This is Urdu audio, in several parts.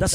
10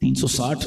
360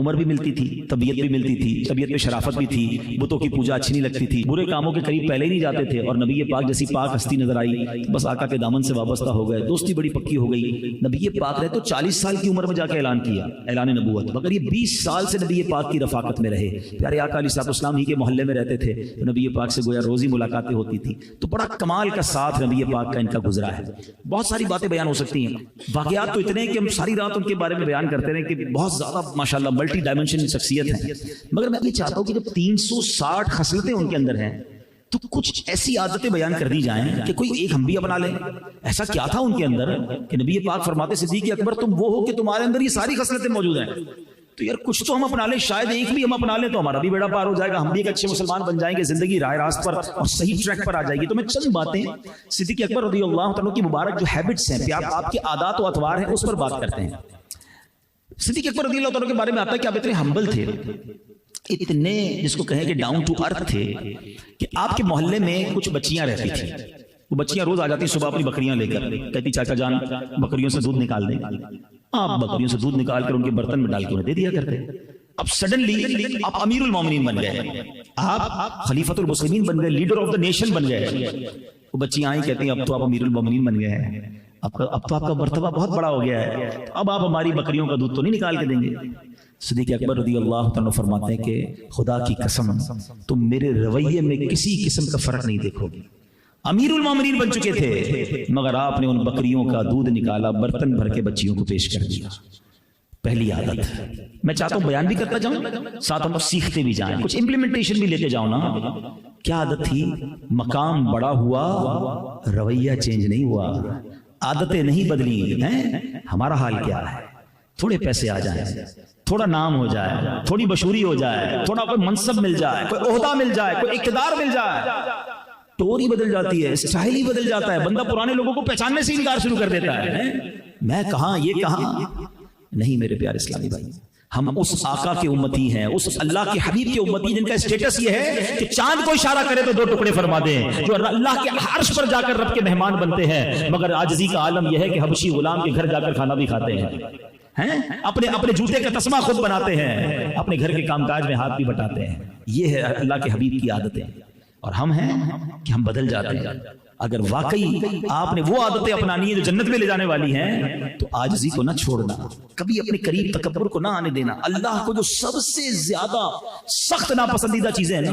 عمر بھی ملتی تھی، طبیعت بھی ملتی تھی، طبیعت میں شرافت بھی تھی، بتوں کی پوجا اچھی نہیں لگتی تھی، برے کاموں کے قریب پہلے ہی نہیں جاتے تھے، اور نبی پاک جیسی پاک ہستی نظر آئی بس آقا کے دامن سے وابستہ ہو گئے، دوستی بڑی پکی ہو گئی۔ نبی پاک رہے تو 40 سال کی عمر میں جا کے اعلان کیا، اعلان نبوت، مگر یہ 20 سال سے نبی پاک کی رفاقت میں رہے، پیارے آقا علیہ السلام ہی کے محلے میں رہتے تھے، تو نبی پاک سے گویا روزی ملاقاتیں ہوتی تھی، تو بڑا کمال کا ساتھ نبی پاک کا ان کا گزرا ہے۔ بہت ساری باتیں بیان ہو سکتی ہیں، واقعات تو اتنے ہیں کہ ہم ساری رات ان کے بارے میں بیان کرتے رہے کہ بہت زیادہ ماشاءاللہ ملٹی ڈائمینشن شخصیت ہے، مگر میں یہ چاہتا ہوں کہ جب 360 خصلتیں ان کے اندر ہیں تو کچھ ایسی عادتیں بیان کر دی جائیں کہ کوئی ایک ہم بھی اپنا لیں۔ ایسا کیا تھا ان کے اندر کہ نبی پاک فرماتے صدیق اکبر تم وہ ہو کہ تمہارے اندر یہ ساری خصلتیں موجود ہیں، تو یار کچھ تو ہم اپنا لیں، شاید ایک بھی ہم اپنا لیں تو ہمارا بھی بیڑا پار ہو جائے گا، ہم بھی ایک اچھے مسلمان بن جائیں گے، زندگی راہ راست پر اور صحیح ٹریک پر آ جائے گی۔ تو میں چند باتیں صدیق اکبر رضی اللہ عنہ کی مبارک جو ہیبٹس ہیں، آپ کے عادات و اطوار ہیں، اس پر بات کرتے ہیں۔ صدیق اکبر رضی اللہ عنہ کے بارے میں آتا ہے کہ آپ اتنے ہمبل تھے، اتنے جس کو کہیں کہ ڈاؤن ٹو ارتھ تھے کہ آپ کے محلے میں کچھ بچیاں رہتی تھیں، وہ بچیاں روز آ جاتی صبح اپنی بکریاں لے کر، کہتی چاچا جان بکریوں سے دودھ نکال دیں، آپ بکریوں سے دودھ نکال کر ان کے برتن میں ڈال کے انہیں دے دیا کرتے۔ اب سڈنلی آپ امیر المومنین بن گئے، آپ خلیفۃ المسلمین بن گئے، لیڈر آف دا نیشن بن گئے۔ وہ بچیاں آئیں کہتی ہیں اب تو آپ امیر المومنین بن گئے ہیں، اب تو آپ کا مرتبہ بہت بڑا ہو گیا ہے، اب آپ ہماری بکریوں کا دودھ تو نہیں نکال کے دیں گے۔ صدیق اکبر رضی اللہ عنہ فرماتے ہیں کہ خدا کی قسم تم میرے رویے میں کسی قسم کا فرق نہیں دیکھو گے، امیر المومنین بن چکے تھے مگر آپ نے ان بکریوں کا دودھ نکالا، برتن بھر کے بچیوں کو پیش کر دیا۔ پہلی عادت میں چاہتا ہوں بیان بھی کرتا جاؤں، ساتھ ہم سیکھتے بھی جائیں، کچھ امپلیمنٹیشن بھی لے کے جاؤں نا۔ کیا عادت تھی؟ مقام بڑا ہوا رویہ چینج نہیں ہوا، عادتیں نہیں بدلی ہیں۔ ہمارا حال کیا ہے؟ تھوڑے پیسے آ جائیں، تھوڑا نام ہو جائے، تھوڑی مشہوری ہو جائے، تھوڑا کوئی منصب مل جائے، کوئی عہدہ مل جائے، کوئی اقتدار مل جائے، ٹوری بدل جاتی ہے، اسٹائل ہی بدل جاتا ہے، بندہ پرانے لوگوں کو پہچاننے سے انکار شروع کر دیتا ہے۔ میں کہاں، یہ کہاں؟ نہیں میرے پیارے اسلامی بھائی، ہم اس آقا کے امتی ہیں، اس اللہ کے حبیب کے امتی جن کا اسٹیٹس یہ ہے کہ چاند کو اشارہ کرے تو 2 ٹکڑے فرما دیں، جو اللہ کے عرش پر جا کر رب کے مہمان بنتے ہیں، مگر عاجزی کا عالم یہ ہے کہ حبشی غلام کے گھر جا کر کھانا بھی کھاتے ہیں، اپنے جوتے کا تسمہ خود بناتے ہیں، اپنے گھر کے کام کاج میں ہاتھ بھی بٹاتے ہیں۔ یہ ہے اللہ کے حبیب کی عادتیں، اور ہم ہیں کہ ہم بدل جاتے ہیں۔ اگر واقعی آپ نے وہ عادتیں اپنانی ہیں جو جنت میں لے جانے والی ہیں تو عاجزی کو نہ چھوڑنا، کبھی اپنے قریب تکبر کو نہ آنے دینا۔ اللہ کو جو سب سے زیادہ سخت ناپسندیدہ چیزیں ہیں نا،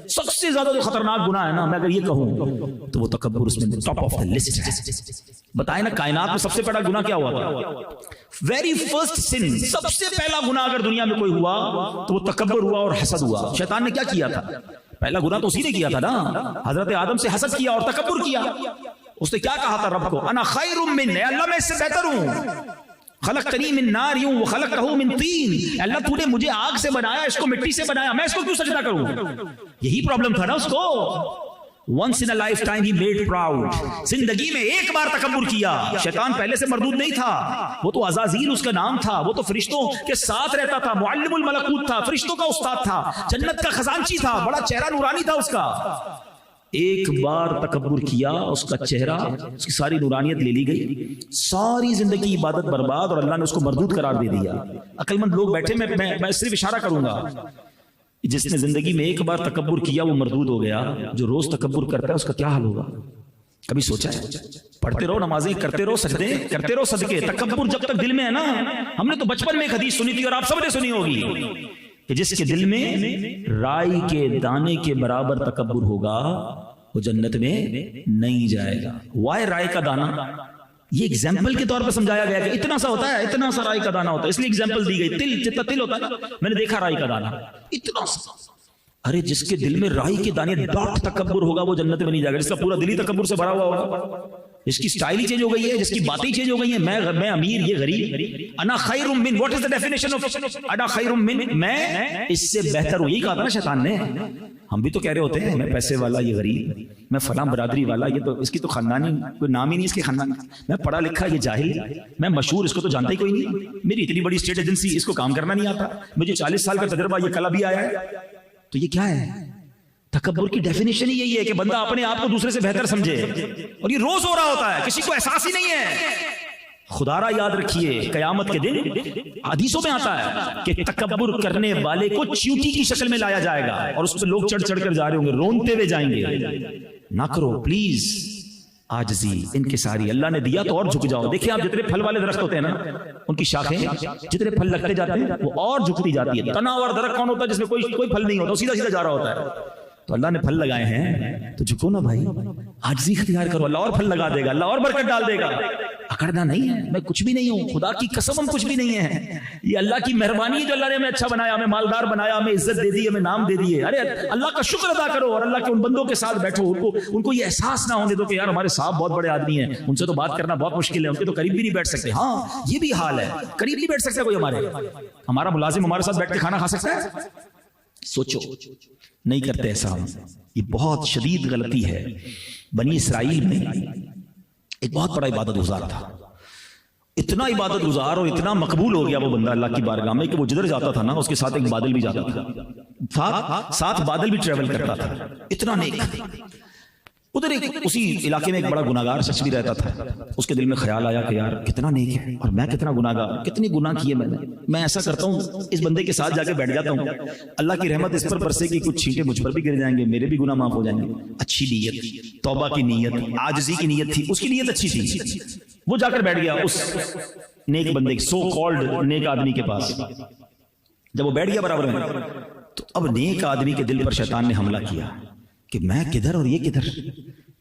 سب سے زیادہ جو خطرناک گناہ ہے نا، میں اگر یہ کہوں تو وہ تکبر اس میں ٹاپ آف دا لسٹ ہے۔ بتائیں نا کائنات میں سب سے بڑا گناہ کیا ہوا تھا؟ ویری فرسٹ سن، سب سے پہلا گناہ اگر دنیا میں کوئی ہوا تو وہ تکبر ہوا اور حسد ہوا۔ شیطان نے کیا کیا تھا؟ پہلا گناہ تو اسی نے کیا تھا نا، حضرت آدم سے حسد کیا اور تکبر کیا۔ اس نے کیا کہا تھا رب کو؟ انا خیر من، اللہ میں اس سے بہتر ہوں، خلقتنی من نار وخلقتہ من طین، اللہ تو نے مجھے آگ سے بنایا، اس کو مٹی سے بنایا، میں اس کو کیوں سجدہ کروں؟ یہی پرابلم تھا نا اس کو۔ once in a lifetime he made proud، زندگی میں ایک بار تکبر کیا۔ شیطان پہلے سے مردود نہیں تھا، وہ تو عزازیل اس کا نام تھا، وہ تو فرشتوں کے ساتھ رہتا تھا، معلم الملکوت تھا، فرشتوں کا استاد تھا، جنت کا خزانچی تھا، بڑا چہرہ نورانی تھا اس کا۔ ایک بار تکبر کیا، اس کا چہرہ، اس کی ساری نورانیت لے لی گئی، ساری زندگی عبادت برباد، اور اللہ نے اس کو مردود قرار دے دیا۔ عقل مند لوگ بیٹھے، میں صرف اشارہ کروں گا، جس نے زندگی میں ایک بار تکبر کیا وہ مردود ہو گیا، جو روز تکبر کرتا ہے اس کا کیا حال ہوگا؟ کبھی سوچا ہے؟ پڑھتے رہو نمازیں، کرتے رہو سجدے، کرتے رہو صدقے، تکبر جب تک دل میں ہے نا، ہم نے تو بچپن میں ایک حدیث سنی تھی اور آپ سب نے سنی ہوگی کہ جس کے دل میں رائی کے دانے کے برابر تکبر ہوگا وہ جنت میں نہیں جائے گا۔ وائے رائے کا دانہ؟ یہ ایگزامپل کے طور پر سمجھایا گیا کہ اتنا سا ہوتا ہے، اتنا سا رائی کا دانہ ہوتا ہے، اس لیے ایگزامپل دی گئی۔ تل جتنا تل ہوتا ہے، میں نے دیکھا رائی کا دانہ اتنا سا۔ ارے جس کے دل میں رائی کے دانے ڈاٹ تکبر ہوگا وہ جنت میں نہیں جائے گا، جس کا پورا دل ہی تکبر سے بھرا ہوا ہوگا، جس کی سٹائل ہی چینج ہو گئی ہے، جس کی باتیں چینج ہو گئی ہیں، میں امیر، یہ غریب۔ انا خیر من، what is the definition of انا خیر من؟ میں اس سے بہتر ہوں۔ یہی کہا تھا نا شیطان نے۔ ہم بھی تو کہہ رہے ہوتے ہیں میں پیسے والا، یہ غریب، میں فلاں برادری والا، یہ تو اس کی تو خاندانی کوئی نام ہی نہیں اس کے خاندان، میں پڑھا لکھا یہ جاہل، میں مشہور، اس کو تو جانتا ہی کوئی نہیں، میری اتنی بڑی اسٹیٹ ایجنسی، اس کو کام کرنا نہیں آتا، مجھے 40 سال کا تجربہ، یہ کل بھی آیا ہے۔ تو یہ کیا ہے؟ تکبر کی ڈیفینیشن ہی یہی ہے کہ بندہ اپنے آپ کو دوسرے سے بہتر سمجھے، اور یہ روز ہو رہا ہوتا ہے، کسی کو احساس ہی نہیں ہے۔ خدا را یاد رکھیے قیامت کے دن حدیثوں میں آتا ہے کہ تکبر کرنے والے کو چیونٹی کی شکل میں لایا جائے گا اور اس پہ لوگ چڑھ چڑھ کر جا رہے ہوں گے، رونتے ہوئے جائیں گے. نہ کرو پلیز عاجزی انکساری. اللہ نے دیا تو اور جھک جاؤ. دیکھیں آپ جتنے پھل والے درخت ہوتے ہیں نا، ان کی شاخیں جتنے پھل لگتے جاتے ہیں وہ اور جھکتی جاتی ہے. تنا ہوا درخت کون ہوتا ہے جس میں کوئی پھل نہیں ہوتا، سیدھا سیدھا جا رہا ہوتا ہے. تو اللہ نے پھل لگائے ہیں تو جھکو نا بھائی، عاجزی اختیار کرو، اللہ اور پھل لگا دے گا، اللہ اور برکت ڈال دے گا. اکڑنا نہیں ہے، میں کچھ بھی نہیں ہوں، خدا کی قسم ہم کچھ بھی نہیں ہے. یہ اللہ کی مہربانی ہے جو اللہ نے ہمیں اچھا بنایا، ہمیں مالدار بنایا، ہمیں عزت دے دی، ہمیں نام دے دیے. ارے اللہ کا شکر ادا کرو اور اللہ کے ان بندوں کے ساتھ بیٹھو. ان کو یہ احساس نہ ہونے دو کہ یار ہمارے صاحب بہت بڑے آدمی ہیں، ان سے تو بات کرنا بہت مشکل ہے، ان کے تو قریب بھی نہیں بیٹھ سکتے. ہاں یہ بھی حال ہے، قریب نہیں بیٹھ سکتا کوئی. ہمارا ملازم ہمارے ساتھ بیٹھ کے کھانا کھا سکتا ہے؟ سوچو، نہیں کرتے ایسا. یہ بہت شدید غلطی ہے. بنی اسرائیل میں ایک بہت بڑا عبادت گزار تھا، اتنا عبادت گزار اور اتنا مقبول ہو گیا وہ بندہ اللہ کی بارگاہ میں کہ وہ جدھر جاتا تھا نا اس کے ساتھ ایک بادل بھی جاتا تھا، ساتھ بادل بھی ٹریول کرتا تھا. اتنا نیک. ادھر اسی علاقے میں ایک بڑا گناہگار شخص بھی رہتا تھا. اس کے دل میں خیال آیا کہ یار کتنا نیک ہے اور میں کتنا گناہگار، کتنی گناہ کیے میں ایسا کرتا ہوں اس بندے کے ساتھ جا کے بیٹھ جاتا ہوں، اللہ کی رحمت اس پر برسے گی، کچھ چھینٹے مجھ پر بھی گر جائیں گے، میرے بھی گناہ معاف ہو جائیں گے. اچھی نیت، توبہ کی نیت، عاجزی کی نیت تھی، اس کی نیت اچھی تھی. وہ جا کر بیٹھ گیا اس نیک بندے سو کالڈ نیک آدمی کے پاس. جب وہ بیٹھ گیا برابر میں تو اب نیک آدمی کے دل پر شیطان نے حملہ کیا کہ میں کدھر اور یہ کدھر،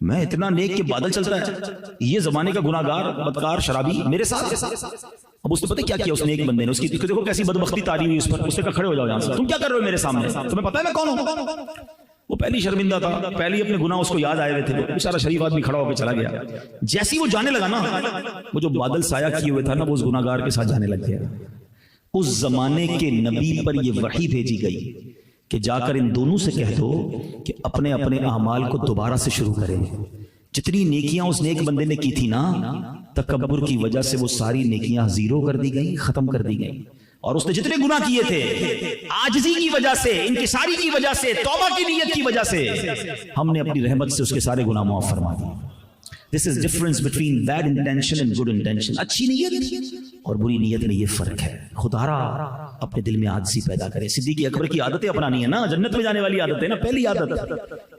میں اتنا نیک کہ بادل چلتا ہے، یہ زمانے کا گناہگار بدکار شرابی میرے ساتھ. اب اس نے پتہ کیا کیا اس نیک بندے نے، اس کی دیکھو کیسی بدبختی تاری ہوئی اس پر. اس نے کہا کھڑے ہو جاؤ یہاں سے، تم کیا کر رہے ہو میرے سامنے، تمہیں پتہ ہے میں کون ہوں؟ وہ پہلی شرمندہ تھا، پہلی اپنے گناہ اس کو یاد آئے ہوئے تھے. بیچارہ شریف آدمی کھڑا ہو کے چلا گیا. جیسی وہ جانے لگا نا، وہ جو بادل سایہ کیے ہوئے تھا نا وہ اس گناہگار کے ساتھ جانے لگ گیا. اس زمانے کے نبی پر یہ وحی بھیجی گئی کہ جا کر ان دونوں سے کہہ دو کہ اپنے اپنے اعمال کو دوبارہ سے شروع کریں. جتنی نیکیاں اس نیک بندے نے کی تھی نا، تکبر کی وجہ سے وہ ساری نیکیاں زیرو کر دی گئیں، ختم کر دی گئیں. اور اس نے جتنے گناہ کیے تھے عاجزی کی وجہ سے، انکساری کی وجہ سے، توبہ کی نیت کی وجہ سے ہم نے اپنی رحمت سے اس کے سارے گناہ معاف فرما دیے. This is difference between bad intention and good intention. اچھی نیت اور بری نیت میں یہ فرق ہے. خدا را اپنے دل میں عاجزی پیدا کرے. صدیق اکبر کی عادتیں اپنانی ہے نا، جنت میں جانے والی عادت ہے نا. پہلی عادت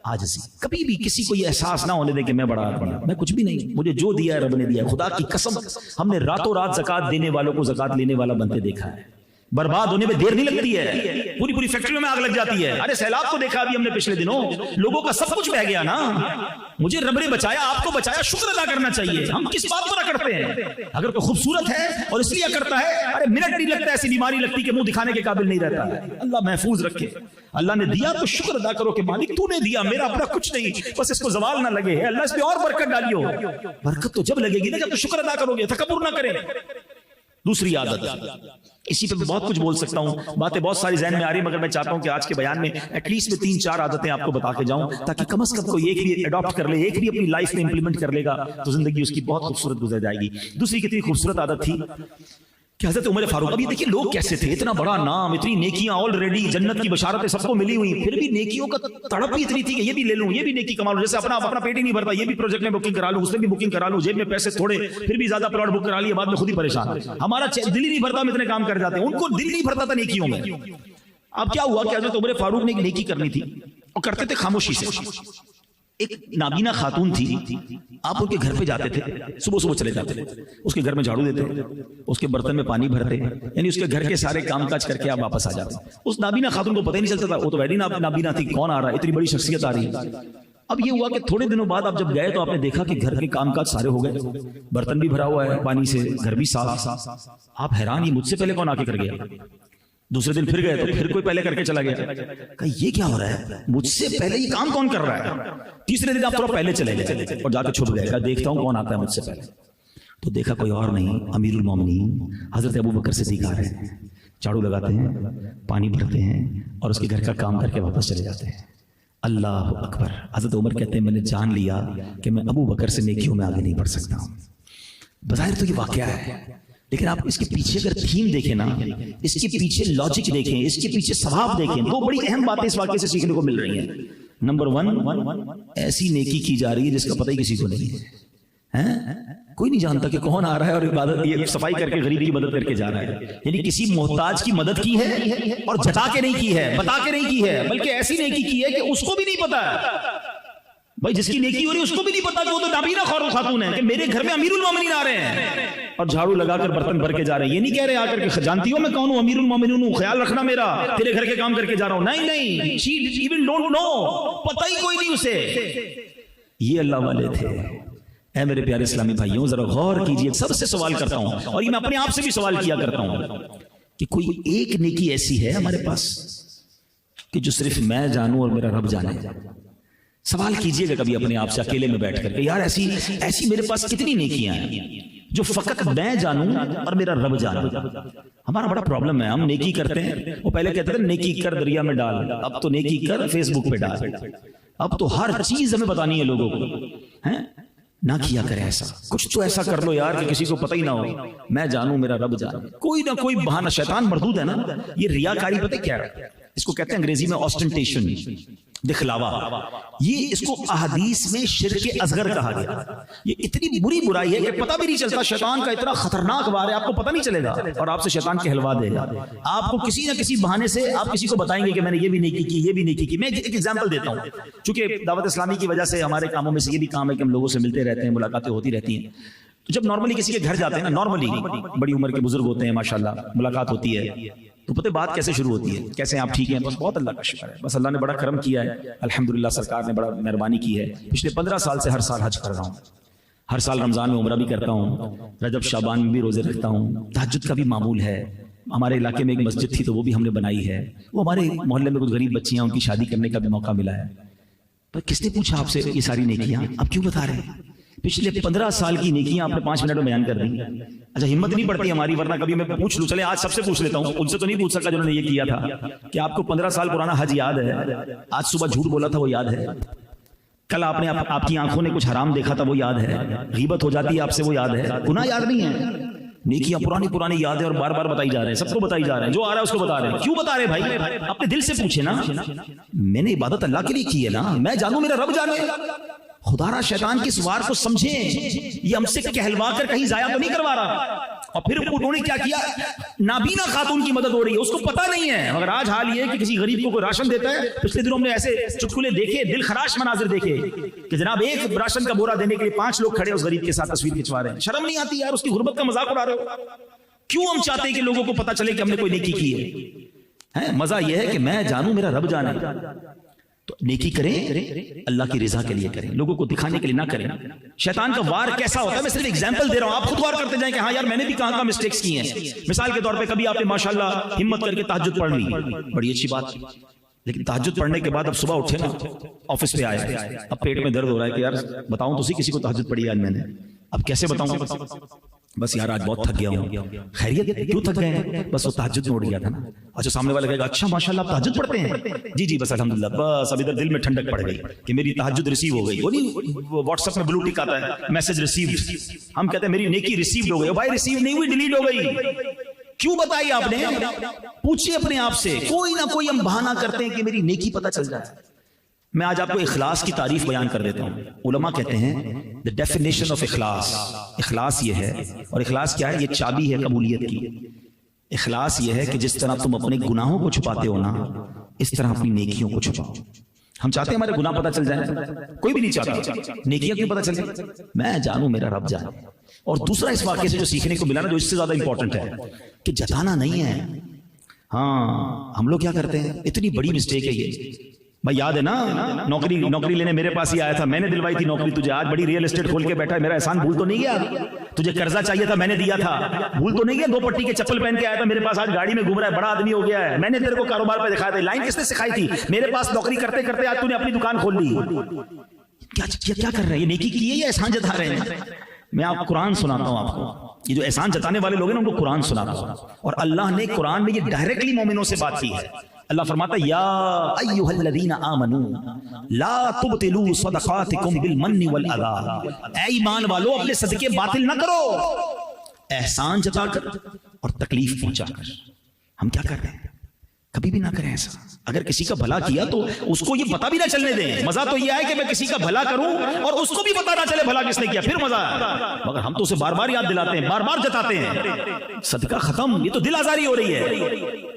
عاجزی. کبھی بھی کسی کو یہ احساس نہ ہونے دے کہ میں بڑا آدمی ہوں، میں کچھ بھی نہیں، مجھے جو دیا ہے رب نے دیا ہے. خدا کی قسم ہم نے راتوں رات زکات دینے والوں کو زکات لینے والا بنتے دیکھا ہے. برباد ہونے میں دیر نہیں لگتی ہے، پوری پوری فیکٹریوں میں آگ لگ جاتی ہے. ارے سیلاب کو دیکھا ابھی ہم نے پچھلے دنوں، لوگوں کا سب کچھ بہ گیا نا. مجھے رب نے بچایا، آپ کو بچایا، شکر ادا کرنا چاہیے. ہم کس بات پر کرتے ہیں؟ اگر کوئی خوبصورت ہے اور اس لیے کرتا ہے، ارے منٹ نہیں لگتا ایسی بیماری لگتی کہ منہ دکھانے کے قابل نہیں رہتا. اللہ محفوظ رکھے. اللہ نے دیا تو شکر ادا کرو کہ مالک تو نے دیا، میرا اپنا کچھ نہیں، بس اس کو زوال نہ لگے. اللہ اس پہ اور برکت ڈالیو. برکت تو جب لگے گی نا جب تو شکر ادا کرو گے، تکبر نہ کرے. دوسری عادت، اسی پہ بہت کچھ بول سکتا ہوں، باتیں بہت ساری ذہن میں آ رہی، مگر میں چاہتا ہوں کہ آج کے بیان میں ایٹ لیسٹ میں 3-4 عادتیں آپ کو بتا کے جاؤں تاکہ کم از کم کوئی ایک بھی اڈاپٹ کر لے، ایک بھی اپنی لائف میں امپلیمنٹ کر لے گا تو زندگی اس کی بہت خوبصورت گزر جائے گی. دوسری کتنی خوبصورت عادت تھی کہ حضرت عمر فاروق، اب یہ دیکھیے لوگ کیسے تھے، اتنا بڑا نام، اتنی نیکیاں آلریڈی، جنت کی بشارتیں سب کو ملی ہوئی، پھر بھی نیکیوں کا تڑپ بھی اتنی تھی کہ یہ بھی لے لوں، یہ بھی نیکی کما لوں. جیسے اپنا پیٹ ہی نہیں بھرتا، یہ بھی پروجیکٹ میں بکنگ کرا لوں، اس میں بھی بکنگ کرا لوں، جیب میں پیسے تھوڑے، پھر بھی زیادہ پلاٹ بک کرا لیے، بعد میں خود ہی پریشان. ہمارا دل ہی نہیں بھرتا، ہم اتنے کام کر جاتے ہیں. ان کو دل نہیں بھرتا تھا نیکیوں میں. اب کیا ہوا کہ حضرت عمر فاروق نے ایک نیکی کرنی تھی اور کرتے تھے خاموشی سے. ایک نابینا خاتون تھی، آپ ان کے گھر پہ جاتے تھے، صبح صبح چلے جاتے تھے، اس کے گھر میں جھاڑو دیتے، اس کے برتن میں پانی بھرتے، یعنی اس کے گھر کے سارے کام کاج کر کے آپ واپس آ جاتے. اس نابینا خاتون کو پتہ ہی نہیں چلتا تھا، وہ تو ویڈی نابینا تھی، کون آ رہا ہے، اتنی بڑی شخصیت آ رہی ہے. اب یہ ہوا کہ تھوڑے دنوں بعد آپ جب گئے تو آپ نے دیکھا کہ گھر کے کام کاج سارے ہو گئے، برتن بھی بھرا ہوا ہے پانی سے، گھر بھی صاف. آپ حیران، یہ مجھ سے پہلے کون آ کے کر گیا؟ دوسرے دن پھر گئے تو پھر کوئی پہلے کر کے چلا گیا. کہ یہ کیا ہو رہا ہے، مجھ سے پہلے یہ کام کون کر رہا ہے؟ تیسرے دن آپ تھوڑا پہلے چلے گئے اور جا کے چھپ گئے. دیکھتا ہوں کون آتا ہے مجھ سے پہلے. تو دیکھا کوئی اور نہیں، امیر المومنین حضرت ابو بکر صدیق آ رہے ہیں، جھاڑو لگاتے ہیں، پانی بھرتے ہیں اور اس کے گھر کا کام کر کے واپس چلے جاتے ہیں. اللہ اکبر. حضرت عمر کہتے ہیں میں نے جان لیا کہ میں ابو بکر سے نیکیوں میں آگے نہیں بڑھ سکتا ہوں. بظاہر تو یہ واقعہ ہے، لیکن آپ اس کے پیچھے اگر تھیم دیکھیں نا، اس کے پیچھے لاجک دیکھیں، اس کے پیچھے ثواب دیکھیں، دو بڑی اہم باتیں اس واقعے سے سیکھنے کو مل رہی ہیں. نمبر 1، ایسی نیکی کی جا رہی ہے جس کا پتہ ہی کسی کو نہیں ہے. کوئی نہیں جانتا کہ کون آ رہا ہے اور عبادت یہ صفائی کر کے غریب کی مدد کر کے جا رہا ہے. یعنی کسی محتاج کی مدد کی ہے اور جتا کے نہیں کی ہے, بتا کے نہیں کی ہے, بلکہ ایسی نیکی کی ہے کہ اس کو بھی نہیں پتا ہے. بھائی جس کی نیکی ہو رہی ہے اس کو بھی نہیں پتا کہ وہ تو نابینا خاتون ہے کہ میرے گھر میں امیر المومنین آ رہے ہیں اور جھاڑو لگا کر برتن بھر کے جا رہے ہیں. یہ نہیں کہہ رہے آ کر کے جانتی ہو میں کون ہوں, امیر المومنین ہوں, خیال رکھنا میرا, تیرے گھر کے کام کر کے جا رہا ہوں. نہیں, she even don't know, پتہ ہی کوئی نہیں اسے. یہ اللہ والے تھے. اے میرے پیارے اسلامی بھائیوں ذرا غور کیجئے. سب سے سوال کرتا ہوں اور یہ میں اپنے آپ سے بھی سوال کیا کرتا ہوں کہ کوئی ایک نیکی ایسی ہے ہمارے پاس کہ جو صرف میں جانوں اور میرا رب جانے. سوال کیجئے گا کبھی اپنے آپ سے اکیلے میں بیٹھ کر کہ یار ایسی میرے پاس کتنی نیکیاں ہیں جو فقط میں جانوں اور میرا رب جانے. ہمارا بڑا پرابلم ہے, ہم نیکی کرتے ہیں, وہ پہلے کہتے تھے نیکی کر دریا میں ڈال, اب تو نیکی کر فیس بک پہ ڈال. اب تو ہر چیز ہمیں بتانی ہے لوگوں کو. نہ کیا کرے ایسا, کچھ تو ایسا کر لو یار کہ کسی کو پتہ ہی نہ ہو میں جانوں میرا رب جانے. کوئی نہ کوئی بہانہ, شیطان مردود ہے نا. یہ ریاکاری پتہ کیا ہے, اس کو کہتے ہیں انگریزی میں آسٹنٹیشن, دکھلاوا. یہ اس کو احادیث میں شرک اصغر کہا گیا. یہ اتنی بری برائی ہے کہ پتہ بھی نہیں چلتا. شیطان کا اتنا خطرناک وار ہے, آپ کو پتہ نہیں چلے گا اور آپ سے شیطان کہلوا دے گا. آپ کو کسی نہ کسی بہانے سے آپ کسی کو بتائیں گے کہ میں نے یہ بھی نیکی کی, یہ بھی نیکی کی. میں ایک ایگزامپل دیتا ہوں, چونکہ دعوت اسلامی کی وجہ سے ہمارے کاموں میں سے یہ بھی کام ہے کہ ہم لوگوں سے ملتے رہتے ہیں, ملاقاتیں ہوتی رہتی ہیں. تو جب نارملی کسی کے گھر جاتے ہیں نا, نارملی بڑی عمر کے بزرگ ہوتے ہیں ماشاءاللہ, ملاقات ہوتی ہے تو پتہ بات کیسے شروع ہوتی ہے, کیسے آپ ٹھیک ہیں, بس بہت اللہ کا شکر ہے, بس اللہ نے بڑا کرم کیا ہے, الحمدللہ سرکار نے بڑا مہربانی کی ہے. پچھلے 15 سال سے ہر سال حج کر رہا ہوں, ہر سال رمضان میں عمرہ بھی کرتا ہوں, رجب شعبان میں بھی روزے رکھتا ہوں, تہجد کا بھی معمول ہے. ہمارے علاقے میں ایک مسجد تھی تو وہ بھی ہم نے بنائی ہے. وہ ہمارے محلے میں کچھ غریب بچیاں, ان کی شادی کرنے کا بھی موقع ملا ہے. پر کس نے پوچھا آپ سے یہ ساری نیکیاں آپ کیوں بتا رہے ہیں؟ پچھلے 15 سال کی نیکیاں آپ نے 5 منٹ میں بیان کر دی. اچھا ہمت نہیں پڑتی ہماری, ورنہ کبھی میں پوچھ لوں. چلے آج سب سے پوچھ لیتا ہوں, ان سے تو نہیں پوچھ سکا جنہوں نے یہ کیا تھا کہ آپ کو 15 سال پرانا حج یاد ہے, آج صبح جھوٹ بولا تھا وہ یاد ہے, کل آپ نے آپ کی آنکھوں نے کچھ حرام دیکھا تھا وہ یاد ہے, غیبت ہو جاتی ہے آپ سے وہ یاد ہے, گناہ یاد نہیں ہے, نیکیاں پرانی یاد ہے اور بار بار بتائی جا رہے ہیں, سب کو بتائی جا رہے ہیں, جو آ رہا ہے اس کو بتا رہے ہیں. کیوں بتا رہے بھائی؟ اپنے دل سے پوچھے نا. میں نے عبادت اللہ کے لیے کی ہے نا, میں جانوں میرا رب جانے. خدا را شیطان کی سوار کو سمجھیں, یہ ہم سے کہلوا کر کہیں ضائع تو نہیں کروا رہا. اور پھر انہوں نے کیا کیا, نابینا خاتون کی مدد ہو رہی ہے, اس کو پتہ نہیں ہے. مگر آج حال یہ ہے کہ کسی غریب کو کوئی راشن دیتا ہے. پچھلے دنوں ہم نے ایسے چٹکلے دیکھے, دل خراش مناظر دیکھے کہ جناب ایک راشن کا بورا دینے کے لیے 5 لوگ کھڑے اس غریب کے ساتھ تصویر کھنچوا رہے ہیں. شرم نہیں آتی یار, اس کی غربت کا مذاق اڑا رہے ہو. کیوں ہم چاہتے ہیں کہ لوگوں کو پتہ چلے کہ ہم نے کوئی نیکی کی ہے؟ مزہ یہ ہے کہ میں جانوں میرا رب جانے. تو نیکی کریں اللہ کی رضا کے لیے کریں, لوگوں کو دکھانے کے لیے نہ کریں. شیطان کا وار کیسا ہوتا ہے, میں صرف ایگزامپل دے رہا ہوں, آپ خود غور کرتے جائیں کہ ہاں یار میں نے بھی کہاں مسٹیکس کی ہیں. مثال کے طور پہ کبھی آپ نے ماشاءاللہ ہمت کر کے تہجد پڑھ لی, بڑی اچھی بات, لیکن تہجد پڑھنے کے بعد اب صبح اٹھے نا, آفس پہ آئے, اب پیٹ میں درد ہو رہا ہے کہ یار بتاؤں تو کسی کو تہجد پڑھی آج میں نے, اب کیسے بتاؤں؟ بس یار آج بہت تھک گیا ہوں. خیریت کیوں تھک گئے ہیں؟ بس وہ تہجد میں اٹھ گیا تھا نا. اچھا سامنے والا کہے گا اچھا ماشاءاللہ آپ تہجد پڑھتے ہیں؟ جی بس الحمدللہ. بس اب ادھر دل میں ٹھنڈک پڑ گئی کہ میری تہجد ریسیو ہو گئی. وہ نہیں واٹس ایپ میں بلو ٹک آتا ہے میسج ریسیوڈ, ہم کہتے ہیں میری نیکی ریسیوڈ ہو گئی. بھائی ریسیو نہیں ہوئی, ڈیلیٹ ہو گئی. کیوں بتائی آپ نے؟ پوچھئے اپنے آپ سے. کوئی نہ کوئی ہم بہانہ کرتے ہیں کہ میری نیکی پتہ چل جائے. میں آج آپ کو اخلاص کی تعریف بیان کر دیتا ہوں. علماء کہتے ہیں the definition of اخلاص, اخلاص یہ ہے, اور اخلاص کیا ہے؟ یہ چابی ہے قبولیت کی. اخلاص یہ ہے کہ جس طرح تم اپنے گناہوں کو چھپاتے ہو نا, اس طرح اپنی نیکیوں کو چھپاؤ. ہم چاہتے ہیں ہمارے گناہ پتہ چل جائیں, کوئی بھی نہیں چاہتا. نیکیاں کیوں پتہ چلیں؟ میں جانوں میرا رب جانے. اور دوسرا اس واقعے سے جو سیکھنے کو ملا نا, جو اس سے زیادہ امپورٹنٹ ہے, کہ جتانا نہیں ہے. ہاں ہم لوگ کیا کرتے ہیں, اتنی بڑی مسٹیک ہے یہ. بھائی یاد ہے نا, نوکری لینے میرے پاس ہی آیا تھا, میں نے دلوائی تھی نوکری تجھے, آج بڑی ریئل اسٹیٹ کھول کے بیٹھا ہے, میرا احسان بھول تو نہیں گیا؟ تجھے قرضہ چاہیے تھا, میں نے دیا تھا, بھول تو نہیں گیا؟ 2 پٹی کے چپل پہن کے آیا تھا میرے پاس, آج گاڑی میں گھوم رہا ہے, بڑا آدمی ہو گیا ہے. میں نے تیرے کو کاروبار پہ دکھایا تھا, لائن کس نے سکھائی تھی؟ میرے پاس نوکری کرتے کرتے آج تو نے اپنی دکان کھول لی. کیا کر رہے ہیں؟ یہ نیکی کی ہے یا احسان جتا رہے ہیں؟ میں آپ قرآن سناتا ہوں آپ کو. یہ جو احسان جتانے والے لوگ ہیں نا, ان کو قرآن سناتا ہوں. اور اللہ نے قرآن میں یہ ڈائریکٹلی مومنوں سے بات کی ہے. اللہ فرماتا ہے یا ایھا الذین آمنوا لا تبطلوا صدقاتکم بالمن والاذی, اے ایمان والو اپنے صدقے باطل نہ کرو احسان جتا کر اور تکلیف پہنچا کر. ہم کیا کر رہے ہیں؟ کبھی بھی نہ کریں ایسا. اگر کسی کا بھلا کیا تو اس کو یہ پتا بھی نہ چلنے دیں. مزہ تو یہ ہے کہ میں کسی کا بھلا کروں اور اس کو بھی پتا نہ چلے بھلا کس نے کیا, پھر مزہ ہے. مگر ہم تو اسے بار بار یاد دلاتے ہیں, بار بار جتاتے ہیں. صدقہ ختم, یہ تو دل آزاری ہو رہی ہے.